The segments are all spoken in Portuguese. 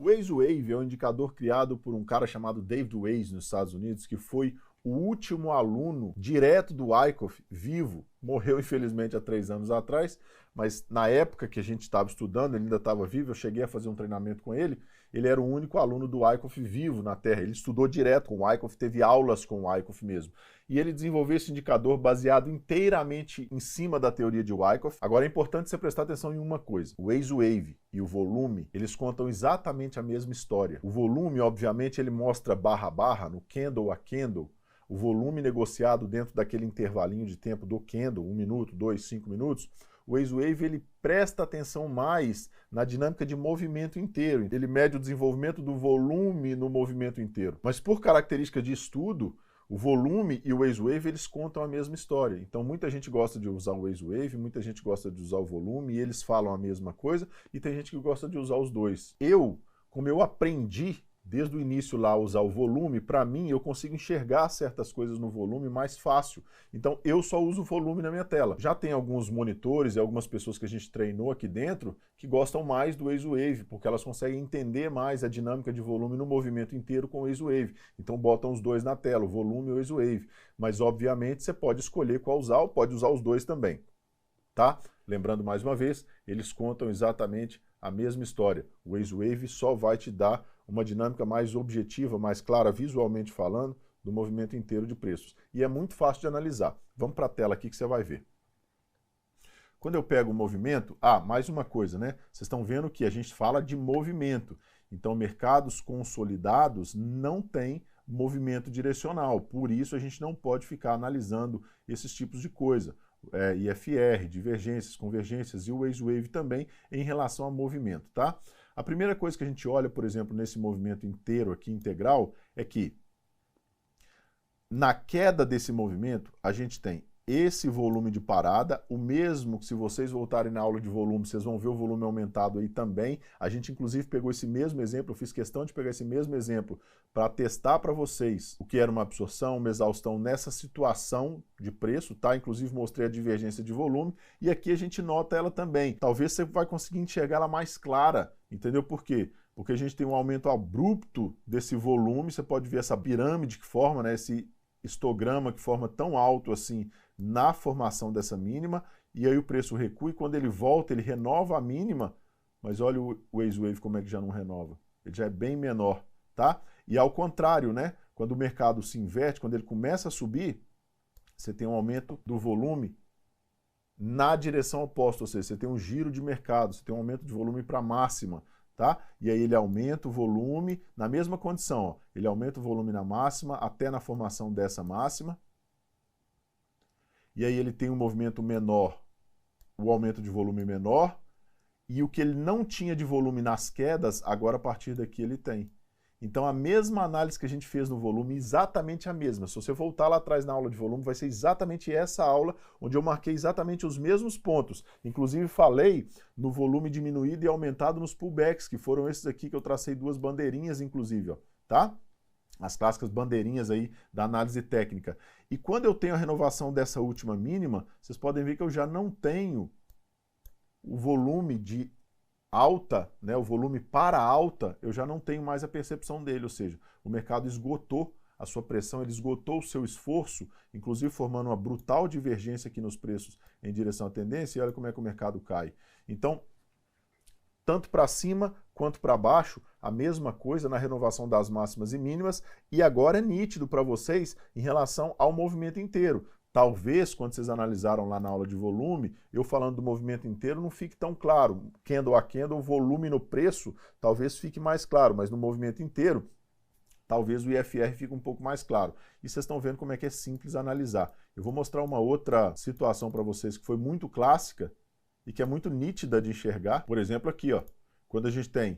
O Waze é um indicador criado por um cara chamado David Waze nos Estados Unidos, que foi o último aluno direto do Wyckoff vivo. Morreu, infelizmente, há 3 anos atrás, mas na época que a gente estava estudando, ele ainda estava vivo, eu cheguei a fazer um treinamento com ele, ele era o único aluno do Wyckoff vivo na Terra. Ele estudou direto com o Wyckoff, teve aulas com o Wyckoff mesmo. E ele desenvolveu esse indicador baseado inteiramente em cima da teoria de Wyckoff. Agora é importante você prestar atenção em uma coisa. O Wave e o volume, eles contam exatamente a mesma história. O volume, obviamente, ele mostra barra a barra, no candle a candle, o volume negociado dentro daquele intervalinho de tempo do candle, 1 minuto, 2, 5 minutos. O Wave ele presta atenção mais na dinâmica de movimento inteiro. Ele mede o desenvolvimento do volume no movimento inteiro. Mas por característica de estudo, o volume e o Wave eles contam a mesma história. Então muita gente gosta de usar o Wave, muita gente gosta de usar o volume, e eles falam a mesma coisa, e tem gente que gosta de usar os dois. Como eu aprendi desde o início lá a usar o volume, para mim eu consigo enxergar certas coisas no volume mais fácil. Então eu só uso o volume na minha tela. Já tem alguns monitores e algumas pessoas que a gente treinou aqui dentro que gostam mais do Wave, porque elas conseguem entender mais a dinâmica de volume no movimento inteiro com o Wave. Então botam os dois na tela, o volume e o Wave. Mas obviamente você pode escolher qual usar, ou pode usar os dois também. Tá? Lembrando mais uma vez, eles contam exatamente a mesma história. O Wave só vai te dar uma dinâmica mais objetiva, mais clara, visualmente falando, do movimento inteiro de preços. E é muito fácil de analisar. Vamos para a tela aqui que você vai ver. Quando eu pego o movimento, mais uma coisa, né? Vocês estão vendo que a gente fala de movimento. Então, mercados consolidados não têm movimento direcional. Por isso, a gente não pode ficar analisando esses tipos de coisa. IFR, divergências, convergências e o Wave também em relação a movimento, tá? A primeira coisa que a gente olha, por exemplo, nesse movimento inteiro aqui, integral, é que na queda desse movimento, a gente tem esse volume de parada, o mesmo que se vocês voltarem na aula de volume, vocês vão ver o volume aumentado aí também. A gente inclusive pegou esse mesmo exemplo, eu fiz questão de pegar esse mesmo exemplo para testar para vocês o que era uma absorção, uma exaustão nessa situação de preço, tá? Inclusive mostrei a divergência de volume e aqui a gente nota ela também. Talvez você vai conseguir enxergar ela mais clara, entendeu por quê? Porque a gente tem um aumento abrupto desse volume, você pode ver essa pirâmide que forma, né? Esse histograma que forma tão alto assim na formação dessa mínima, e aí o preço recua e quando ele volta, ele renova a mínima, mas olha o Wave como é que já não renova. Ele já é bem menor, tá? E ao contrário, né? Quando o mercado se inverte, quando ele começa a subir, você tem um aumento do volume na direção oposta, ou seja, você tem um giro de mercado, você tem um aumento de volume para máxima, tá? E aí ele aumenta o volume na mesma condição, ó. Ele aumenta o volume na máxima até na formação dessa máxima. E aí ele tem um movimento menor, o aumento de volume menor, e o que ele não tinha de volume nas quedas, agora a partir daqui ele tem. Então a mesma análise que a gente fez no volume, exatamente a mesma. Se você voltar lá atrás na aula de volume, vai ser exatamente essa aula, onde eu marquei exatamente os mesmos pontos. Inclusive falei no volume diminuído e aumentado nos pullbacks, que foram esses aqui que eu tracei 2 bandeirinhas, inclusive, ó, tá? As clássicas bandeirinhas aí da análise técnica. E quando eu tenho a renovação dessa última mínima, vocês podem ver que eu já não tenho o volume de alta, né, o volume para alta, eu já não tenho mais a percepção dele, ou seja, o mercado esgotou a sua pressão, ele esgotou o seu esforço, inclusive formando uma brutal divergência aqui nos preços em direção à tendência, e olha como é que o mercado cai. Então, tanto para cima quanto para baixo, a mesma coisa na renovação das máximas e mínimas, e agora é nítido para vocês em relação ao movimento inteiro. Talvez, quando vocês analisaram lá na aula de volume, eu falando do movimento inteiro não fique tão claro. Candle a candle, o volume no preço talvez fique mais claro, mas no movimento inteiro, talvez o IFR fique um pouco mais claro. E vocês estão vendo como é que é simples analisar. Eu vou mostrar uma outra situação para vocês que foi muito clássica e que é muito nítida de enxergar. Por exemplo, aqui, ó, quando a gente tem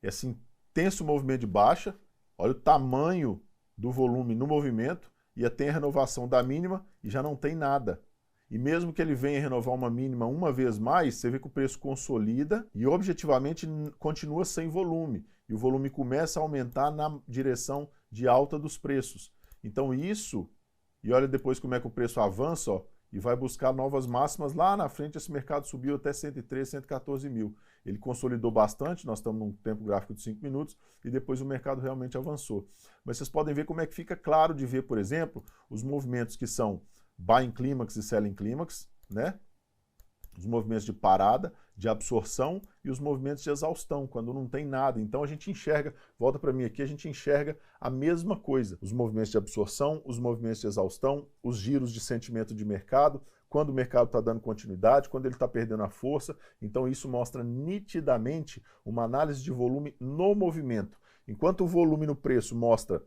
esse intenso movimento de baixa, olha o tamanho do volume no movimento, e tem a renovação da mínima e já não tem nada. E mesmo que ele venha renovar uma mínima uma vez mais, você vê que o preço consolida e objetivamente continua sem volume. E o volume começa a aumentar na direção de alta dos preços. Então isso, e olha depois como é que o preço avança, ó, e vai buscar novas máximas lá na frente, esse mercado subiu até 103, 114 mil. ele consolidou bastante, nós estamos num tempo gráfico de 5 minutos, e depois o mercado realmente avançou. Mas vocês podem ver como é que fica claro de ver, por exemplo, os movimentos que são buying clímax e selling clímax, né? Os movimentos de parada, de absorção e os movimentos de exaustão, quando não tem nada. Então a gente enxerga, volta para mim aqui, a gente enxerga a mesma coisa. Os movimentos de absorção, os movimentos de exaustão, os giros de sentimento de mercado, quando o mercado está dando continuidade, quando ele está perdendo a força. Então isso mostra nitidamente uma análise de volume no movimento. Enquanto o volume no preço mostra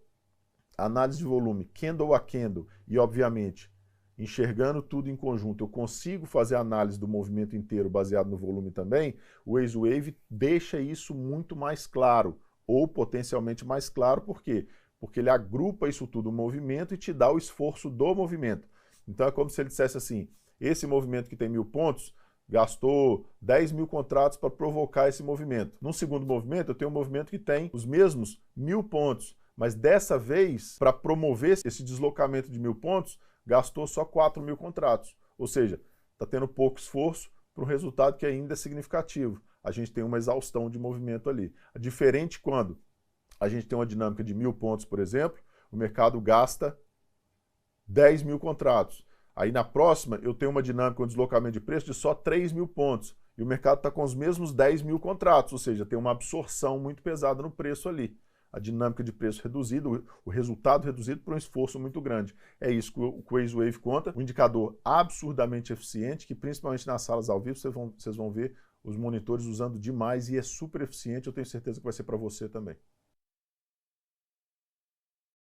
análise de volume candle a candle e, obviamente, enxergando tudo em conjunto, eu consigo fazer a análise do movimento inteiro baseado no volume também, o Waze Wave deixa isso muito mais claro, ou potencialmente mais claro, por quê? Porque ele agrupa isso tudo no movimento e te dá o esforço do movimento. Então é como se ele dissesse assim, esse movimento que tem 1000 pontos, gastou 10 mil contratos para provocar esse movimento. Num segundo movimento, eu tenho um movimento que tem os mesmos 1000 pontos, mas dessa vez, para promover esse deslocamento de 1000 pontos, gastou só 4 mil contratos. Ou seja, está tendo pouco esforço para um resultado que ainda é significativo. A gente tem uma exaustão de movimento ali. Diferente quando a gente tem uma dinâmica de 1000 pontos, por exemplo, o mercado gasta 10 mil contratos. Aí na próxima eu tenho uma dinâmica, um deslocamento de preço de só 3 mil pontos. E o mercado está com os mesmos 10 mil contratos, ou seja, tem uma absorção muito pesada no preço ali. A dinâmica de preço reduzido, o resultado reduzido por um esforço muito grande. É isso que o Waze Wave conta, um indicador absurdamente eficiente, que principalmente nas salas ao vivo vocês vão ver os monitores usando demais e é super eficiente, eu tenho certeza que vai ser para você também.